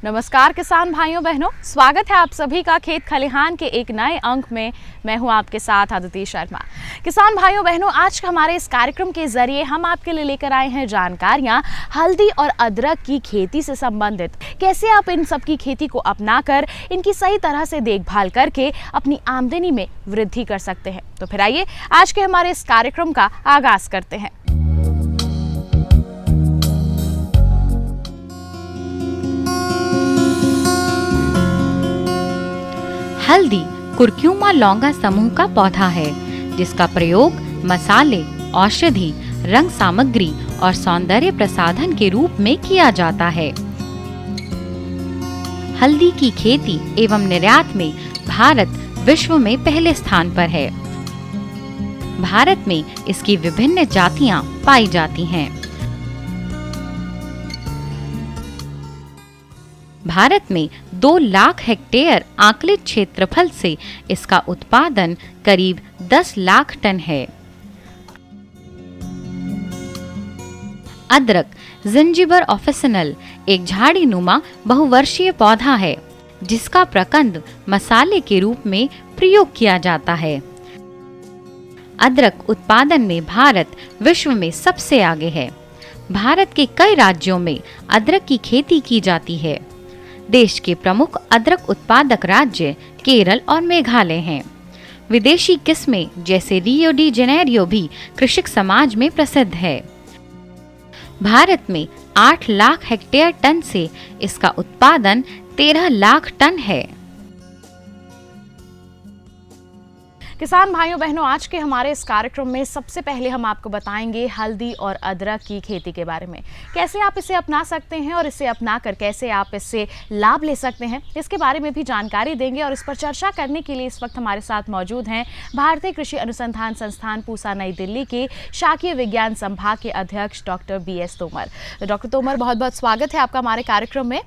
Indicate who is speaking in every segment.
Speaker 1: नमस्कार किसान भाइयों बहनों, स्वागत है आप सभी का खेत खलिहान के एक नए अंक में। मैं हूं आपके साथ अदिति शर्मा। किसान भाइयों बहनों, आज हमारे इस कार्यक्रम के जरिए हम आपके लिए लेकर आए हैं जानकारियां हल्दी और अदरक की खेती से संबंधित। कैसे आप इन सब की खेती को अपनाकर इनकी सही तरह से देखभाल करके अपनी आमदनी में वृद्धि कर सकते हैं। तो फिर आइए आज के हमारे इस कार्यक्रम का आगाज करते हैं।
Speaker 2: हल्दी कुर्क्यूमा लौंगा समूह का पौधा है जिसका प्रयोग मसाले, औषधि, रंग सामग्री और सौंदर्य प्रसाधन के रूप में किया जाता है। हल्दी की खेती एवं निर्यात में भारत विश्व में पहले स्थान पर है। भारत में इसकी विभिन्न जातियां पाई जाती हैं। भारत में 2 लाख हेक्टेयर आंकलित क्षेत्रफल से इसका उत्पादन करीब 10 लाख टन है। अदरक जिंजिबर ऑफिसिनल एक झाड़ी नुमा बहुवर्षीय पौधा है जिसका प्रकंद मसाले के रूप में प्रयोग किया जाता है। अदरक उत्पादन में भारत विश्व में सबसे आगे है। भारत के कई राज्यों में अदरक की खेती की जाती है। देश के प्रमुख अदरक उत्पादक राज्य केरल और मेघालय हैं। विदेशी किस्में जैसे रियो डी जेनेरियो भी कृषक समाज में प्रसिद्ध है। भारत में 8 लाख हेक्टेयर टन से इसका उत्पादन 13 लाख टन है।
Speaker 1: किसान भाइयों बहनों, आज के हमारे इस कार्यक्रम में सबसे पहले हम आपको बताएंगे हल्दी और अदरक की खेती के बारे में। कैसे आप इसे अपना सकते हैं और इसे अपनाकर कैसे आप इससे लाभ ले सकते हैं, इसके बारे में भी जानकारी देंगे। और इस पर चर्चा करने के लिए इस वक्त हमारे साथ मौजूद हैं भारतीय कृषि अनुसंधान संस्थान पूसा नई दिल्ली के शाकीय विज्ञान संभाग के अध्यक्ष doctor BS Tomar. Doctor Tomar, बहुत बहुत स्वागत है आपका हमारे कार्यक्रम में।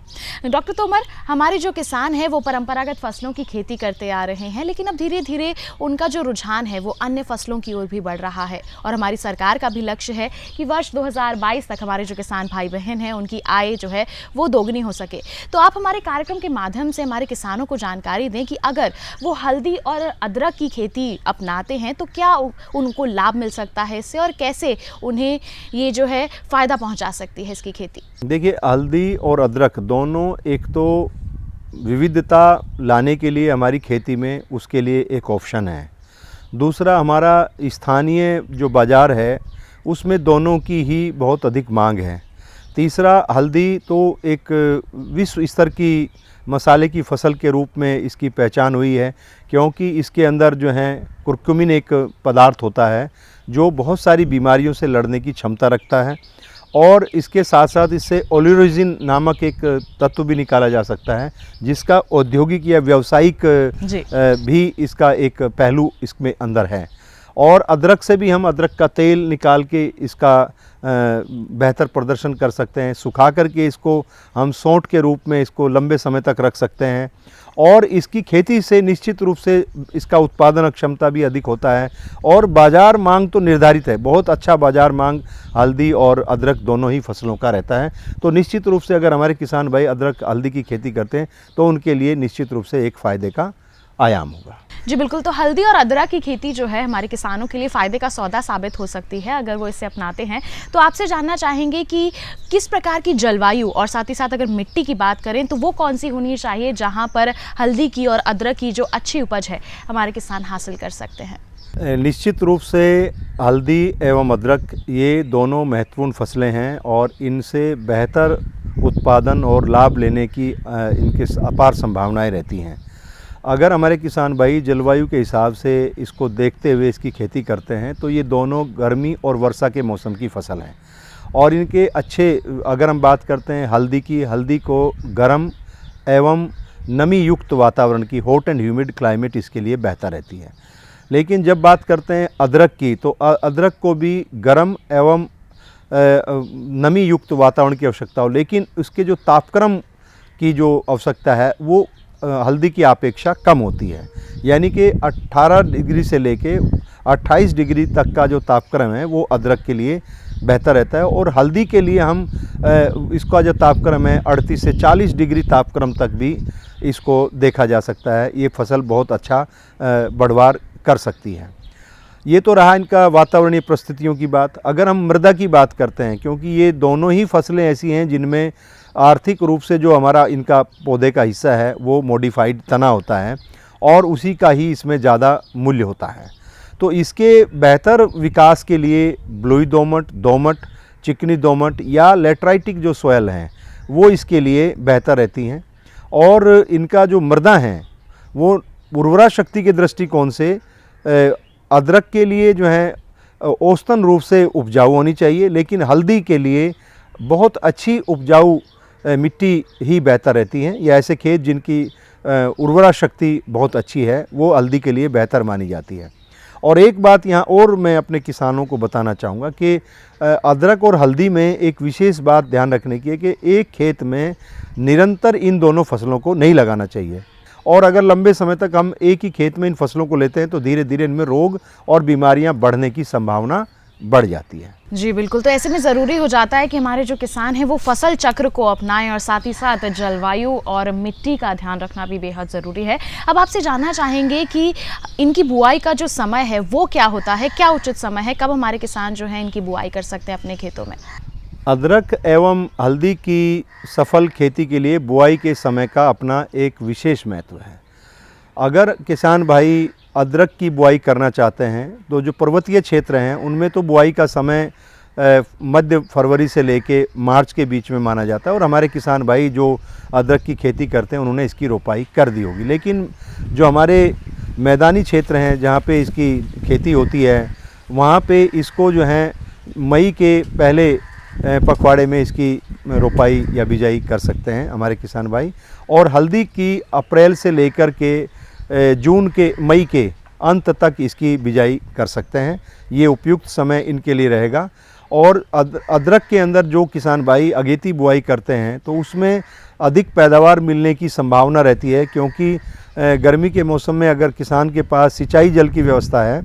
Speaker 1: डॉक्टर तोमर, हमारे जो किसान हैं वो परंपरागत फसलों की खेती करते आ रहे हैं, लेकिन अब धीरे धीरे उनका जो रुझान है वो अन्य फसलों की ओर भी बढ़ रहा है। और हमारी सरकार का भी लक्ष्य है कि वर्ष 2022 तक हमारे जो किसान भाई बहन हैं उनकी आय जो है वो दोगुनी हो सके। तो आप हमारे कार्यक्रम के माध्यम से हमारे किसानों को जानकारी दें कि अगर वो हल्दी और अदरक की खेती अपनाते हैं तो क्या उनको लाभ मिल सकता है इससे, और कैसे उन्हें ये जो है फायदा पहुंचा सकती है इसकी खेती।
Speaker 3: देखिए, हल्दी और अदरक दोनों एक तो विविधता लाने के लिए हमारी खेती में उसके लिए एक ऑप्शन है। दूसरा, हमारा स्थानीय जो बाज़ार है उसमें दोनों की ही बहुत अधिक मांग है। तीसरा, हल्दी तो एक विश्व स्तर की मसाले की फसल के रूप में इसकी पहचान हुई है, क्योंकि इसके अंदर जो है कुर्कुमिन एक पदार्थ होता है जो बहुत सारी बीमारियों से लड़ने की क्षमता रखता है। और इसके साथ साथ इससे ओलिरोजिन नामक एक तत्व भी निकाला जा सकता है जिसका औद्योगिक या व्यावसायिक भी इसका एक पहलू इसमें अंदर है। और अदरक से भी हम अदरक का तेल निकाल के इसका बेहतर प्रदर्शन कर सकते हैं। सुखा करके इसको हम सौंठ के रूप में इसको लंबे समय तक रख सकते हैं। और इसकी खेती से निश्चित रूप से इसका उत्पादन क्षमता भी अधिक होता है और बाज़ार मांग तो निर्धारित है। बहुत अच्छा बाज़ार मांग हल्दी और अदरक दोनों ही फसलों का रहता है। तो निश्चित रूप से अगर हमारे किसान भाई अदरक हल्दी की खेती करते हैं तो उनके लिए निश्चित रूप से एक फ़ायदे का आयाम होगा।
Speaker 1: जी बिल्कुल। तो हल्दी और अदरक की खेती जो है हमारे किसानों के लिए फ़ायदे का सौदा साबित हो सकती है अगर वो इसे अपनाते हैं। तो आपसे जानना चाहेंगे कि किस प्रकार की जलवायु और साथ ही साथ अगर मिट्टी की बात करें तो वो कौन सी होनी चाहिए जहां पर हल्दी की और अदरक की जो अच्छी उपज है हमारे किसान हासिल कर सकते हैं।
Speaker 3: निश्चित रूप से हल्दी एवं अदरक ये दोनों महत्वपूर्ण फसलें हैं और इनसे बेहतर उत्पादन और लाभ लेने की इनके अपार संभावनाएँ रहती हैं। अगर हमारे किसान भाई जलवायु के हिसाब से इसको देखते हुए इसकी खेती करते हैं तो ये दोनों गर्मी और वर्षा के मौसम की फसल हैं। और इनके अच्छे, अगर हम बात करते हैं हल्दी की, हल्दी को गर्म एवं नमी युक्त वातावरण की, हॉट एंड ह्यूमिड क्लाइमेट इसके लिए बेहतर रहती है। लेकिन जब बात करते हैं अदरक की तो अदरक को भी गर्म एवं नमी युक्त वातावरण की आवश्यकता हो, लेकिन उसके जो तापक्रम की जो आवश्यकता है वो हल्दी की अपेक्षा कम होती है। यानी कि 18 डिग्री से लेके 28 डिग्री तक का जो तापक्रम है वो अदरक के लिए बेहतर रहता है। और हल्दी के लिए हम इसका जो तापक्रम है 38 से 40 डिग्री तापक्रम तक भी इसको देखा जा सकता है। ये फसल बहुत अच्छा बढ़वार कर सकती है। ये तो रहा इनका वातावरणीय परिस्थितियों की बात। अगर हम मृदा की बात करते हैं, क्योंकि ये दोनों ही फसलें ऐसी हैं जिनमें आर्थिक रूप से जो हमारा इनका पौधे का हिस्सा है वो मॉडिफाइड तना होता है और उसी का ही इसमें ज़्यादा मूल्य होता है। तो इसके बेहतर विकास के लिए ब्लूई दोमट, दोमट, चिकनी दोमट या लेटराइटिक जो सॉयल हैं वो इसके लिए बेहतर रहती हैं। और इनका जो मृदा है वो उर्वरा शक्ति के दृष्टिकोण से अदरक के लिए जो है औसतन रूप से उपजाऊ होनी चाहिए, लेकिन हल्दी के लिए बहुत अच्छी उपजाऊ मिट्टी ही बेहतर रहती हैं, या ऐसे खेत जिनकी उर्वरा शक्ति बहुत अच्छी है वो हल्दी के लिए बेहतर मानी जाती है। और एक बात यहाँ और मैं अपने किसानों को बताना चाहूँगा कि अदरक और हल्दी में एक विशेष बात ध्यान रखने की है कि एक खेत में निरंतर इन दोनों फसलों को नहीं लगाना चाहिए। और अगर लंबे समय तक हम एक ही खेत में इन फसलों को लेते हैं तो धीरे धीरे इनमें रोग और बीमारियां बढ़ने की संभावना बढ़ जाती है।
Speaker 1: जी बिल्कुल, तो ऐसे में ज़रूरी हो जाता है कि हमारे जो किसान हैं वो फसल चक्र को अपनाएं और साथ ही साथ जलवायु और मिट्टी का ध्यान रखना भी बेहद ज़रूरी है। अब आपसे जानना चाहेंगे कि इनकी बुआई का जो समय है वो क्या होता है, क्या उचित समय है, कब हमारे किसान जो हैं इनकी बुआई कर सकते हैं अपने खेतों में?
Speaker 3: अदरक एवं हल्दी की सफल खेती के लिए बुआई के समय का अपना एक विशेष महत्व है। अगर किसान भाई अदरक की बुआई करना चाहते हैं तो जो पर्वतीय क्षेत्र हैं उनमें तो बुआई का समय मध्य फरवरी से लेके मार्च के बीच में माना जाता है, और हमारे किसान भाई जो अदरक की खेती करते हैं उन्होंने इसकी रोपाई कर दी होगी। लेकिन जो हमारे मैदानी क्षेत्र हैं जहाँ पे इसकी खेती होती है वहाँ पे इसको जो है मई के पहले पखवाड़े में इसकी रोपाई या बिजाई कर सकते हैं हमारे किसान भाई। और हल्दी की अप्रैल से लेकर के जून के मई के अंत तक इसकी बिजाई कर सकते हैं। ये उपयुक्त समय इनके लिए रहेगा। और अदरक के अंदर जो किसान भाई अगेती बुआई करते हैं तो उसमें अधिक पैदावार मिलने की संभावना रहती है, क्योंकि गर्मी के मौसम में अगर किसान के पास सिंचाई जल की व्यवस्था है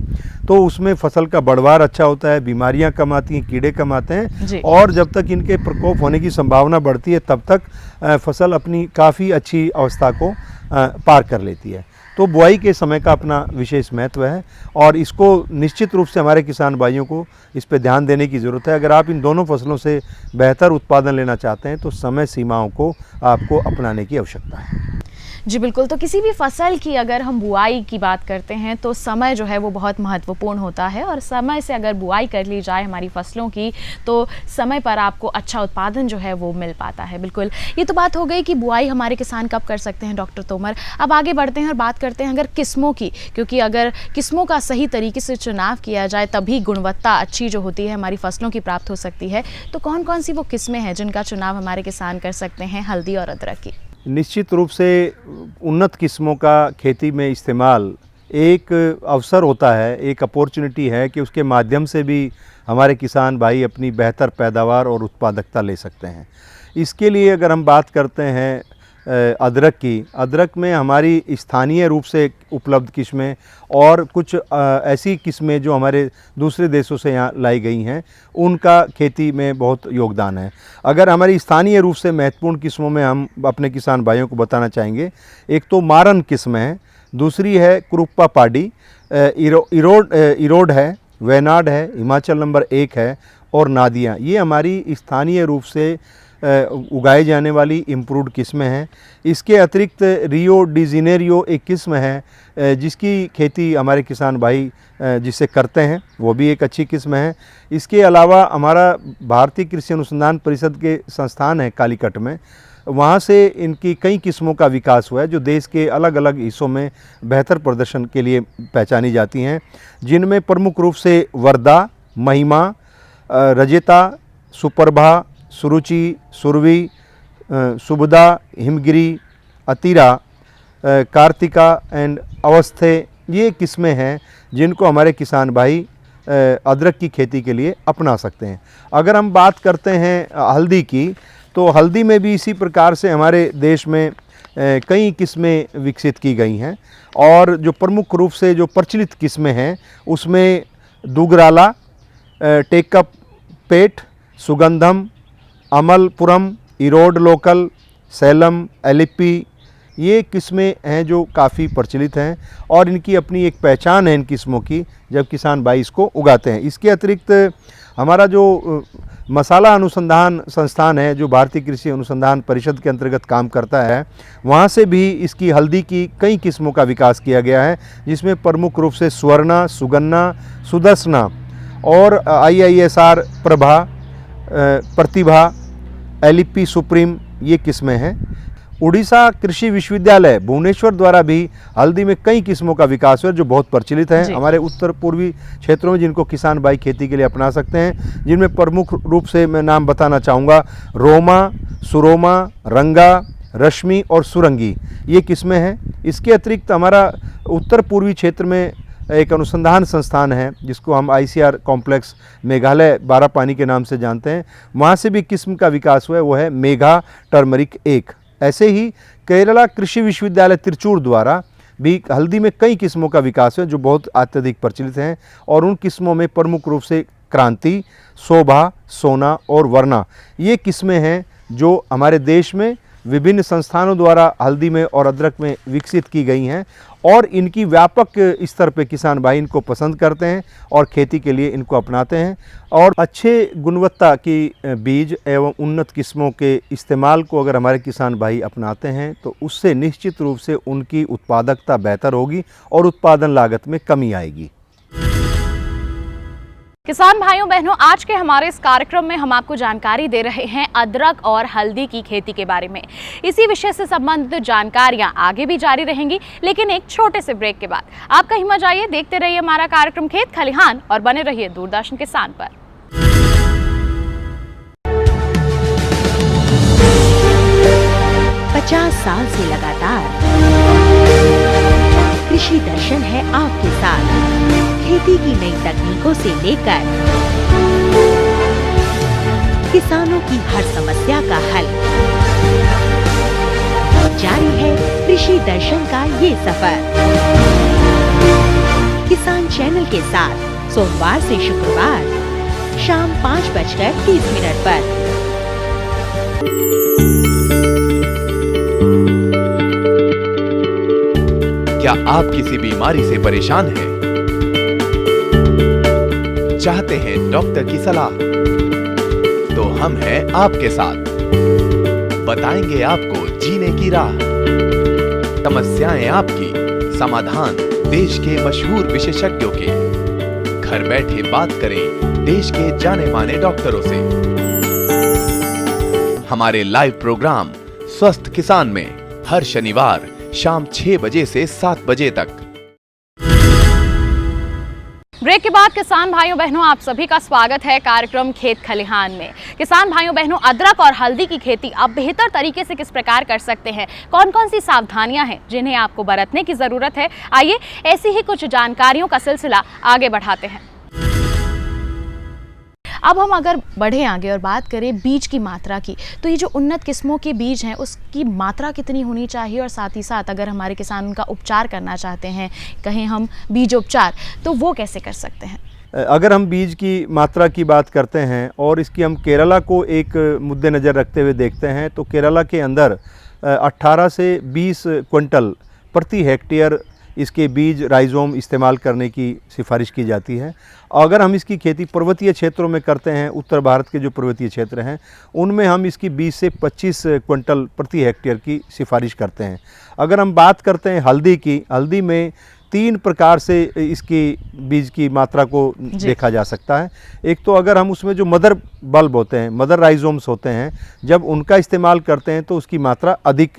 Speaker 3: तो उसमें फसल का बढ़वार अच्छा होता है, बीमारियां कम आती हैं, कीड़े कम आते हैं, और जब तक इनके प्रकोप होने की संभावना बढ़ती है तब तक फसल अपनी काफ़ी अच्छी अवस्था को पार कर लेती है। तो बुआई के समय का अपना विशेष महत्व है और इसको निश्चित रूप से हमारे किसान भाइयों को इस पर ध्यान देने की ज़रूरत है। अगर आप इन दोनों फसलों से बेहतर उत्पादन लेना चाहते हैं तो समय सीमाओं को आपको अपनाने की आवश्यकता है।
Speaker 1: जी बिल्कुल, तो किसी भी फसल की अगर हम बुआई की बात करते हैं तो समय जो है वो बहुत महत्वपूर्ण होता है, और समय से अगर बुआई कर ली जाए हमारी फसलों की तो समय पर आपको अच्छा उत्पादन जो है वो मिल पाता है। बिल्कुल, ये तो बात हो गई कि बुआई हमारे किसान कब कर सकते हैं डॉक्टर तोमर। अब आगे बढ़ते हैं और बात करते हैं अगर किस्मों की, क्योंकि अगर किस्मों का सही तरीके से चुनाव किया जाए तभी गुणवत्ता अच्छी जो होती है हमारी फसलों की प्राप्त हो सकती है। तो कौन कौन सी वो किस्में हैं जिनका चुनाव हमारे किसान कर सकते हैं हल्दी और अदरक की?
Speaker 3: निश्चित रूप से उन्नत किस्मों का खेती में इस्तेमाल एक अवसर होता है, एक अपॉर्चुनिटी है कि उसके माध्यम से भी हमारे किसान भाई अपनी बेहतर पैदावार और उत्पादकता ले सकते हैं। इसके लिए अगर हम बात करते हैं अदरक की, अदरक में हमारी स्थानीय रूप से उपलब्ध किस्में और कुछ ऐसी किस्में जो हमारे दूसरे देशों से यहाँ लाई गई हैं उनका खेती में बहुत योगदान है। अगर हमारी स्थानीय रूप से महत्वपूर्ण किस्मों में हम अपने किसान भाइयों को बताना चाहेंगे, एक तो मारन किस्म है, दूसरी है कुरुप्पा पाडी, इरोड है, वेनाड है, हिमाचल नंबर 1 है, और नादिया। ये हमारी स्थानीय रूप से उगाए जाने वाली इम्प्रूव्ड किस्में हैं। इसके अतिरिक्त रियो डी जेनेरियो एक किस्म है जिसकी खेती हमारे किसान भाई जिसे करते हैं, वो भी एक अच्छी किस्म है। इसके अलावा हमारा भारतीय कृषि अनुसंधान परिषद के संस्थान है कालीकट में, वहाँ से इनकी कई किस्मों का विकास हुआ है जो देश के अलग अलग हिस्सों में बेहतर प्रदर्शन के लिए पहचानी जाती हैं, जिनमें प्रमुख रूप से वर्धा, महिमा, रजिता, सुप्रभा, सुरुचि, सुरवी, सुबुदा, हिमगिरी, अतीरा, कार्तिका एंड अवस्थे, ये किस्में हैं जिनको हमारे किसान भाई अदरक की खेती के लिए अपना सकते हैं। अगर हम बात करते हैं हल्दी की, तो हल्दी में भी इसी प्रकार से हमारे देश में कई किस्में विकसित की गई हैं, और जो प्रमुख रूप से जो प्रचलित किस्में हैं उसमें दुगराला, टेकअप पेट, सुगंधम, अमलपुरम, इरोड लोकल, सैलम, एलिप्पी, ये किस्में हैं जो काफ़ी प्रचलित हैं और इनकी अपनी एक पहचान है इन किस्मों की जब किसान भाई इसको उगाते हैं। इसके अतिरिक्त हमारा जो मसाला अनुसंधान संस्थान है जो भारतीय कृषि अनुसंधान परिषद के अंतर्गत काम करता है, वहाँ से भी इसकी हल्दी की कई किस्मों का विकास किया गया है, जिसमें प्रमुख रूप से स्वर्णा, सुगन्ना, सुदर्शना और IISR प्रभा, प्रतिभा, एलिप्पी सुप्रीम ये किस्में हैं। उड़ीसा कृषि विश्वविद्यालय भुवनेश्वर द्वारा भी हल्दी में कई किस्मों का विकास हुआ जो बहुत प्रचलित हैं हमारे उत्तर पूर्वी क्षेत्रों में, जिनको किसान भाई खेती के लिए अपना सकते हैं, जिनमें प्रमुख रूप से मैं नाम बताना चाहूँगा रोमा, सुरोमा, रंगा, रश्मि और सुरंगी, ये किस्में हैं। इसके अतिरिक्त हमारा उत्तर पूर्वी क्षेत्र में एक अनुसंधान संस्थान है जिसको हम ICR कॉम्प्लेक्स मेघालय बारापानी के नाम से जानते हैं, वहाँ से भी किस्म का विकास हुआ है, वो है मेघा टर्मरिक 1। ऐसे ही केरला कृषि विश्वविद्यालय तिरचूर द्वारा भी हल्दी में कई किस्मों का विकास है जो बहुत अत्यधिक प्रचलित हैं और उन किस्मों में प्रमुख रूप से क्रांति, शोभा, सोना और वर्णा ये किस्में हैं जो हमारे देश में विभिन्न संस्थानों द्वारा हल्दी में और अदरक में विकसित की गई हैं और इनकी व्यापक स्तर पे किसान भाई इनको पसंद करते हैं और खेती के लिए इनको अपनाते हैं। और अच्छे गुणवत्ता की बीज एवं उन्नत किस्मों के इस्तेमाल को अगर हमारे किसान भाई अपनाते हैं तो उससे निश्चित रूप से उनकी उत्पादकता बेहतर होगी और उत्पादन लागत में कमी आएगी।
Speaker 1: किसान भाइयों बहनों, आज के हमारे इस कार्यक्रम में हम आपको जानकारी दे रहे हैं अदरक और हल्दी की खेती के बारे में। इसी विषय से संबंधित जानकारियां आगे भी जारी रहेंगी, लेकिन एक छोटे से ब्रेक के बाद। आप कहीं मत जाइए, देखते रहिए हमारा कार्यक्रम खेत खलिहान और बने रहिए दूरदर्शन किसान पर।
Speaker 2: 50 साल से लगातार कृषि दर्शन है आपके साथ। खेती की नई तकनीकों से लेकर किसानों की हर समस्या का हल, जारी है कृषि दर्शन का ये सफर। किसान चैनल के साथ सोमवार से शुक्रवार शाम 5:30 पर।
Speaker 4: क्या आप किसी बीमारी से परेशान हैं? चाहते हैं डॉक्टर की सलाह? तो हम हैं आपके साथ, बताएंगे आपको जीने की राह। समस्याएं आपकी, समाधान देश के मशहूर विशेषज्ञों के। घर बैठे बात करें देश के जाने माने डॉक्टरों से। हमारे लाइव प्रोग्राम स्वस्थ किसान में हर शनिवार शाम 6 बजे से 7 बजे तक।
Speaker 1: ब्रेक के बाद किसान भाइयों बहनों, आप सभी का स्वागत है कार्यक्रम खेत खलिहान में। किसान भाइयों बहनों, अदरक और हल्दी की खेती आप बेहतर तरीके से किस प्रकार कर सकते हैं, कौन कौन सी सावधानियां हैं जिन्हें आपको बरतने की ज़रूरत है, आइए ऐसी ही कुछ जानकारियों का सिलसिला आगे बढ़ाते हैं। अब हम अगर बढ़ें आगे और बात करें बीज की मात्रा की, तो ये जो उन्नत किस्मों के बीज हैं उसकी मात्रा कितनी होनी चाहिए, और साथ ही साथ अगर हमारे किसान उनका उपचार करना चाहते हैं, कहें हम बीज उपचार, तो वो कैसे कर सकते हैं?
Speaker 3: अगर हम बीज की मात्रा की बात करते हैं और इसकी हम केरला को एक मुद्देनज़र रखते हुए देखते हैं, तो केरला के अंदर 18 से 20 क्विंटल प्रति हेक्टेयर इसके बीज राइजोम इस्तेमाल करने की सिफारिश की जाती है। अगर हम इसकी खेती पर्वतीय क्षेत्रों में करते हैं, उत्तर भारत के जो पर्वतीय क्षेत्र हैं उनमें हम इसकी 20 से 25 क्विंटल प्रति हेक्टेयर की सिफारिश करते हैं। अगर हम बात करते हैं हल्दी की, हल्दी में 3 प्रकार से इसकी बीज की मात्रा को देखा जा सकता है। एक तो अगर हम उसमें जो मदर बल्ब होते हैं, मदर राइजोम्स होते हैं, जब उनका इस्तेमाल करते हैं तो उसकी मात्रा अधिक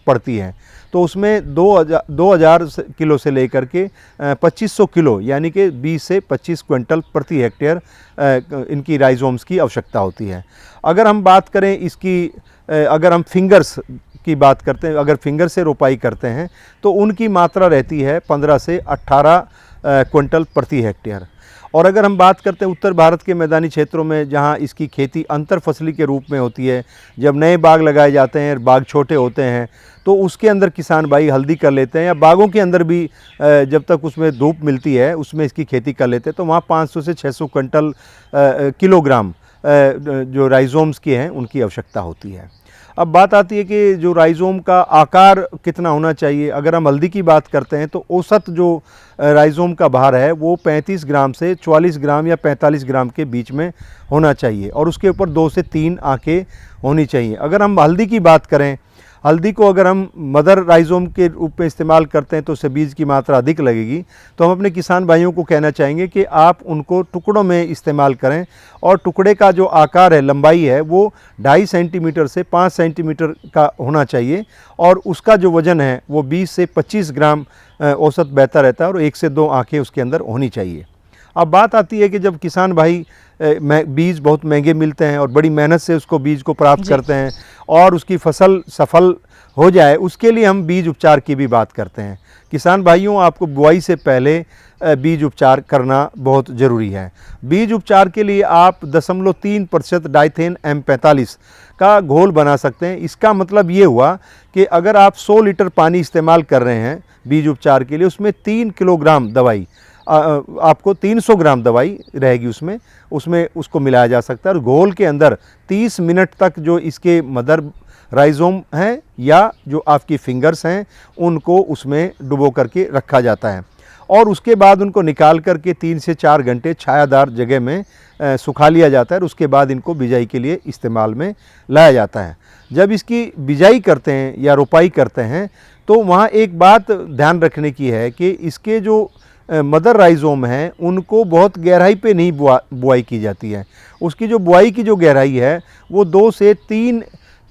Speaker 3: पड़ती है। तो उसमें 2000 किलो से लेकर के 2500 किलो यानी कि 20 से 25 क्विंटल प्रति हेक्टेयर इनकी राइजोम्स की आवश्यकता होती है। अगर हम बात करें इसकी, अगर हम फिंगर्स की बात करते हैं, अगर फिंगर से रोपाई करते हैं तो उनकी मात्रा रहती है 15 से 18 क्विंटल प्रति हेक्टेयर। और अगर हम बात करते हैं उत्तर भारत के मैदानी क्षेत्रों में जहां इसकी खेती अंतर फसली के रूप में होती है, जब नए बाग लगाए जाते हैं, बाग छोटे होते हैं, तो उसके अंदर किसान भाई हल्दी कर लेते हैं, या बागों के अंदर भी जब तक उसमें धूप मिलती है उसमें इसकी खेती कर लेते हैं, तो वहाँ 500 से 600 क्विंटल किलोग्राम जो राइजोम्स की हैं उनकी आवश्यकता होती है। अब बात आती है कि जो राइजोम का आकार कितना होना चाहिए। अगर हम हल्दी की बात करते हैं तो औसत जो राइजोम का भार है वो 35 ग्राम से 44 ग्राम या 45 ग्राम के बीच में होना चाहिए और उसके ऊपर 2 से 3 आंखें होनी चाहिए। अगर हम हल्दी की बात करें, हल्दी को अगर हम मदर राइजोम के रूप में इस्तेमाल करते हैं तो उससे बीज की मात्रा अधिक लगेगी। तो हम अपने किसान भाइयों को कहना चाहेंगे कि आप उनको टुकड़ों में इस्तेमाल करें और टुकड़े का जो आकार है, लंबाई है, वो 2.5 सेंटीमीटर से 5 सेंटीमीटर का होना चाहिए और उसका जो वज़न है वो 20 से 25 ग्राम औसत बेहतर रहता है और 1 से 2 आंखें उसके अंदर होनी चाहिए। अब बात आती है कि जब किसान भाई बीज बहुत महंगे मिलते हैं और बड़ी मेहनत से उसको बीज को प्राप्त करते हैं और उसकी फसल सफल हो जाए, उसके लिए हम बीज उपचार की भी बात करते हैं। किसान भाइयों, आपको बुआई से पहले बीज उपचार करना बहुत ज़रूरी है। बीज उपचार के लिए आप 0.3% डाइथेन M45 का घोल बना सकते हैं। इसका मतलब ये हुआ कि अगर आप 100 लीटर पानी इस्तेमाल कर रहे हैं बीज उपचार के लिए, उसमें 3 किलोग्राम दवाई, आपको 300 ग्राम दवाई रहेगी उसमें उसको मिलाया जा सकता है और घोल के अंदर 30 मिनट तक जो इसके मदर राइजोम हैं या जो आपकी फिंगर्स हैं उनको उसमें डुबो करके रखा जाता है और उसके बाद उनको निकाल करके 3 से 4 घंटे छायादार जगह में सुखा लिया जाता है और उसके बाद इनको बिजाई के लिए इस्तेमाल में लाया जाता है। जब इसकी बिजाई करते हैं या रोपाई करते हैं तो वहाँ एक बात ध्यान रखने की है कि इसके जो मदर राइजोम हैं उनको बहुत गहराई पे नहीं बुआई की जाती है। उसकी जो बुआई की जो गहराई है वो 2 से 3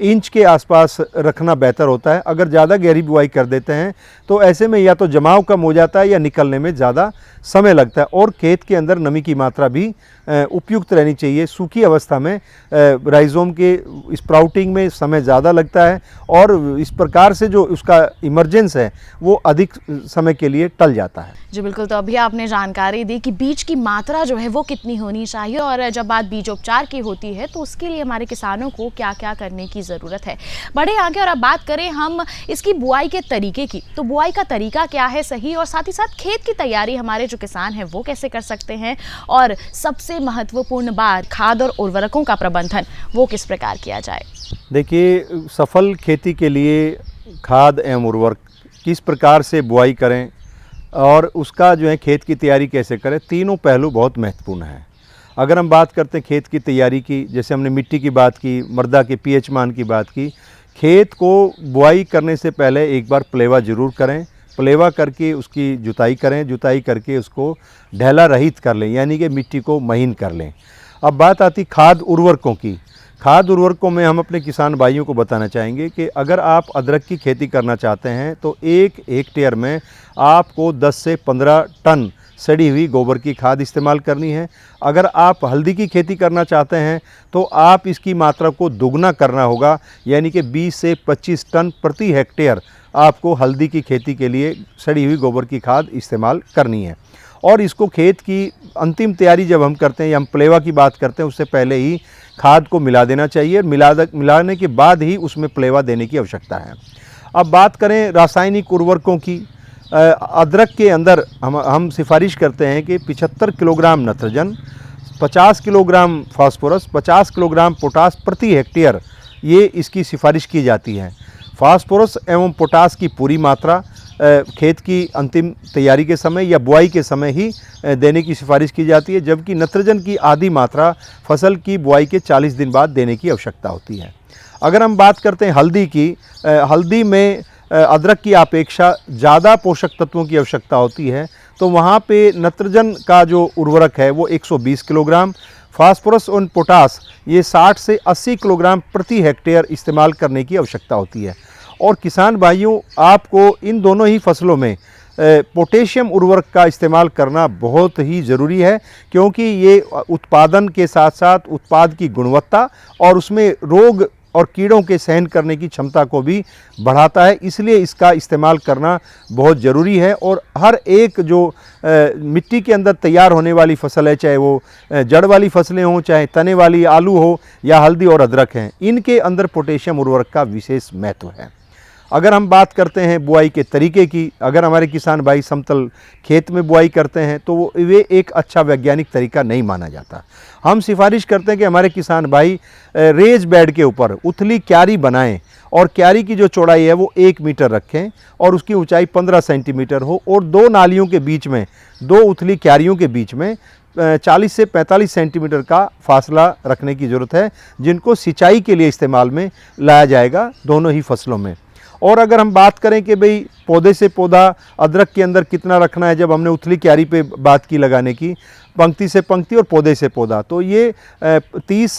Speaker 3: इंच के आसपास रखना बेहतर होता है। अगर ज़्यादा गहरी बुआई कर देते हैं तो ऐसे में या तो जमाव कम हो जाता है या निकलने में ज़्यादा समय लगता है और खेत के अंदर नमी की मात्रा भी उपयुक्त रहनी चाहिए। सूखी अवस्था में राइजोम के स्प्राउटिंग में समय ज़्यादा लगता है और इस प्रकार से जो उसका इमरजेंस है वो अधिक समय के लिए टल जाता है।
Speaker 1: जी बिल्कुल, तो अभी आपने जानकारी दी कि बीज की मात्रा जो है वो कितनी होनी चाहिए और जब बात बीजोपचार की होती है तो उसके लिए हमारे किसानों को क्या क्या करने की ज़रूरत है। बढ़े आगे और अब बात करें हम इसकी बुआई के तरीके की, तो बुआई का तरीका क्या है सही और साथ ही साथ खेत की तैयारी हमारे जो किसान हैं वो कैसे कर सकते हैं और सबसे महत्वपूर्ण बात खाद और उर्वरकों का प्रबंधन वो किस प्रकार किया जाए।
Speaker 3: देखिए, सफल खेती के लिए खाद एवं उर्वरक किस प्रकार से बुआई करें और उसका जो है खेत की तैयारी कैसे करें, तीनों पहलू बहुत महत्वपूर्ण हैं। अगर हम बात करते हैं खेत की तैयारी की, जैसे हमने मिट्टी की बात की, मृदा के pH मान की बात की, खेत को बुआई करने से पहले एक बार प्लेवा ज़रूर करें। प्लेवा करके उसकी जुताई करें, जुताई करके उसको ढैला रहित कर लें, यानी कि मिट्टी को महीन कर लें। अब बात आती खाद उर्वरकों की। खाद उर्वरकों में हम अपने किसान भाइयों को बताना चाहेंगे कि अगर आप अदरक की खेती करना चाहते हैं तो 1 हेक्टेयर में आपको 10 से 15 टन सड़ी हुई गोबर की खाद इस्तेमाल करनी है। अगर आप हल्दी की खेती करना चाहते हैं तो आप इसकी मात्रा को दुगना करना होगा, यानी कि 20 से 25 टन प्रति हेक्टेयर आपको हल्दी की खेती के लिए सड़ी हुई गोबर की खाद इस्तेमाल करनी है। और इसको खेत की अंतिम तैयारी जब हम करते हैं या हम प्लेवा की बात करते हैं उससे पहले ही खाद को मिला देना चाहिए और मिलाने के बाद ही उसमें प्लेवा देने की आवश्यकता है। अब बात करें रासायनिक उर्वरकों की, अदरक के अंदर हम सिफारिश करते हैं कि 75 kilogram nitrogen, 50 kilogram phosphorus, 50 kilogram potash प्रति हेक्टेयर, ये इसकी सिफारिश की जाती है। फास्फोरस एवं पोटास की पूरी मात्रा खेत की अंतिम तैयारी के समय या बुआई के समय ही देने की सिफारिश की जाती है, जबकि नाइट्रोजन की आधी मात्रा फसल की बुआई के 40 दिन बाद देने की आवश्यकता होती है। अगर हम बात करते हैं हल्दी की, हल्दी में अदरक की अपेक्षा ज़्यादा पोषक तत्वों की आवश्यकता होती है, तो वहाँ पे नाइट्रोजन का जो उर्वरक है वो 120 किलोग्राम, फास्फोरस और पोटास ये 60 से 80 किलोग्राम प्रति हेक्टेयर इस्तेमाल करने की आवश्यकता होती है। और किसान भाइयों, आपको इन दोनों ही फसलों में पोटेशियम उर्वरक का इस्तेमाल करना बहुत ही ज़रूरी है, क्योंकि ये उत्पादन के साथ साथ उत्पाद की गुणवत्ता और उसमें रोग और कीड़ों के सहन करने की क्षमता को भी बढ़ाता है। इसलिए इसका इस्तेमाल करना बहुत ज़रूरी है। और हर एक जो मिट्टी के अंदर तैयार होने वाली फसल है, चाहे वो जड़ वाली फसलें हों, चाहे तने वाली आलू हो या हल्दी और अदरक हैं, इनके अंदर पोटेशियम उर्वरक का विशेष महत्व है। अगर हम बात करते हैं बुआई के तरीके की, अगर हमारे किसान भाई समतल खेत में बुआई करते हैं तो वे एक अच्छा वैज्ञानिक तरीका नहीं माना जाता। हम सिफारिश करते हैं कि हमारे किसान भाई रेज बेड के ऊपर उथली क्यारी बनाएं और क्यारी की जो चौड़ाई है वो 1 मीटर रखें और उसकी ऊंचाई 15 सेंटीमीटर हो और 2 नालियों के बीच में, 2 उथली क्यारियों के बीच में 40 से 45 सेंटीमीटर का फासला रखने की ज़रूरत है, जिनको सिंचाई के लिए इस्तेमाल में लाया जाएगा दोनों ही फसलों में। और अगर हम बात करें कि भाई पौधे से पौधा अदरक के अंदर कितना रखना है, जब हमने उथली क्यारी पे बात की लगाने की, पंक्ति से पंक्ति और पौधे से पौधा, तो ये 30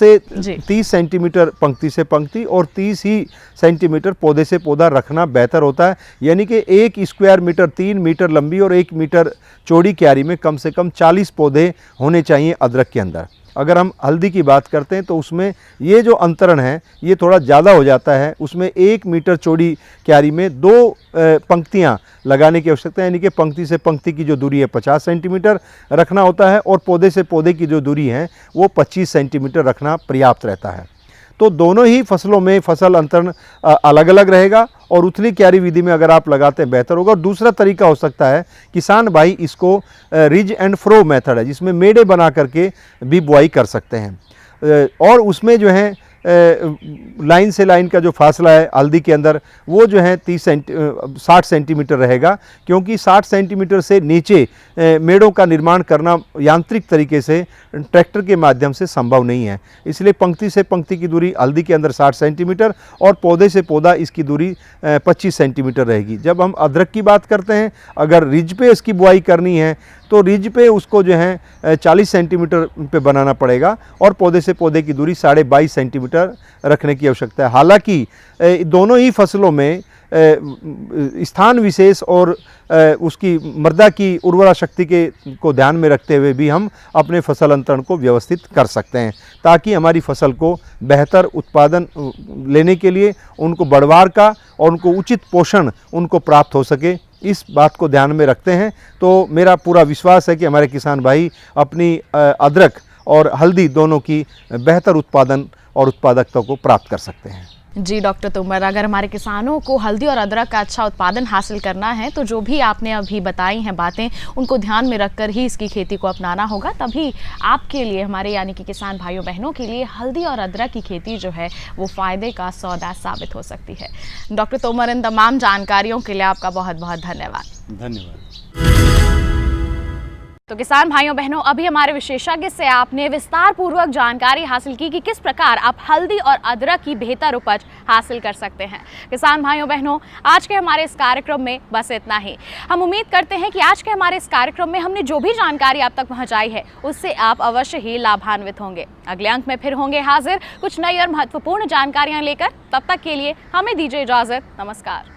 Speaker 3: सेंटीमीटर पंक्ति से पंक्ति और 30 ही सेंटीमीटर पौधे से पौधा रखना बेहतर होता है। यानी कि 1 स्क्वायर मीटर 3 मीटर लंबी और 1 मीटर चौड़ी क्यारी में कम से कम 40 पौधे होने चाहिए अदरक के अंदर। अगर हम हल्दी की बात करते हैं तो उसमें ये जो अंतरण है ये थोड़ा ज़्यादा हो जाता है। उसमें 1 मीटर चौड़ी क्यारी में 2 पंक्तियां लगाने की आवश्यकता है, यानी कि पंक्ति से पंक्ति की जो दूरी है 50 सेंटीमीटर रखना होता है और पौधे से पौधे की जो दूरी है वो 25 सेंटीमीटर रखना पर्याप्त रहता है। तो दोनों ही फसलों में फसल अंतरण अलग अलग रहेगा और उथली क्यारी विधि में अगर आप लगाते हैं बेहतर होगा। और दूसरा तरीका हो सकता है, किसान भाई इसको रिज एंड फ्रो मेथड है, जिसमें मेड़े बना करके भी बुआई कर सकते हैं और उसमें जो है लाइन से लाइन का जो फासला है हल्दी के अंदर वो जो है 60 सेंटीमीटर रहेगा, क्योंकि 60 सेंटीमीटर से नीचे मेड़ों का निर्माण करना यांत्रिक तरीके से ट्रैक्टर के माध्यम से संभव नहीं है। इसलिए पंक्ति से पंक्ति की दूरी हल्दी के अंदर 60 सेंटीमीटर और पौधे से पौधा इसकी दूरी 25 सेंटीमीटर रहेगी। जब हम अदरक की बात करते हैं, अगर रिज पे इसकी बुआई करनी है तो रिज पे उसको जो है 40 सेंटीमीटर पे बनाना पड़ेगा और पौधे से पौधे की दूरी 22.5 सेंटीमीटर रखने की आवश्यकता है। हालांकि दोनों ही फसलों में स्थान विशेष और उसकी मृदा की उर्वरा शक्ति को ध्यान में रखते हुए भी हम अपने फसल अंतरण को व्यवस्थित कर सकते हैं, ताकि हमारी फसल को बेहतर उत्पादन लेने के लिए उनको बढ़वार का और उनको उचित पोषण उनको प्राप्त हो सके। इस बात को ध्यान में रखते हैं तो मेरा पूरा विश्वास है कि हमारे किसान भाई अपनी अदरक और हल्दी दोनों की बेहतर उत्पादन और उत्पादकता को प्राप्त कर सकते हैं।
Speaker 1: जी डॉक्टर तोमर, अगर हमारे किसानों को हल्दी और अदरक का अच्छा उत्पादन हासिल करना है तो जो भी आपने अभी बताई हैं बातें, उनको ध्यान में रखकर ही इसकी खेती को अपनाना होगा, तभी आपके लिए, हमारे यानी कि किसान भाइयों बहनों के लिए हल्दी और अदरक की खेती जो है वो फ़ायदे का सौदा साबित हो सकती है। डॉक्टर तोमर, इन तमाम जानकारियों के लिए आपका बहुत बहुत धन्यवाद। तो किसान भाइयों बहनों, अभी हमारे विशेषज्ञ से आपने विस्तार पूर्वक जानकारी हासिल की कि किस प्रकार आप हल्दी और अदरक की बेहतर उपज हासिल कर सकते हैं। किसान भाइयों बहनों, आज के हमारे इस कार्यक्रम में बस इतना ही। हम उम्मीद करते हैं कि आज के हमारे इस कार्यक्रम में हमने जो भी जानकारी आप तक पहुंचाई है उससे आप अवश्य ही लाभान्वित होंगे। अगले अंक में फिर होंगे हाजिर कुछ नई और महत्वपूर्ण जानकारियां लेकर। तब तक के लिए हमें दीजिए इजाजत। नमस्कार।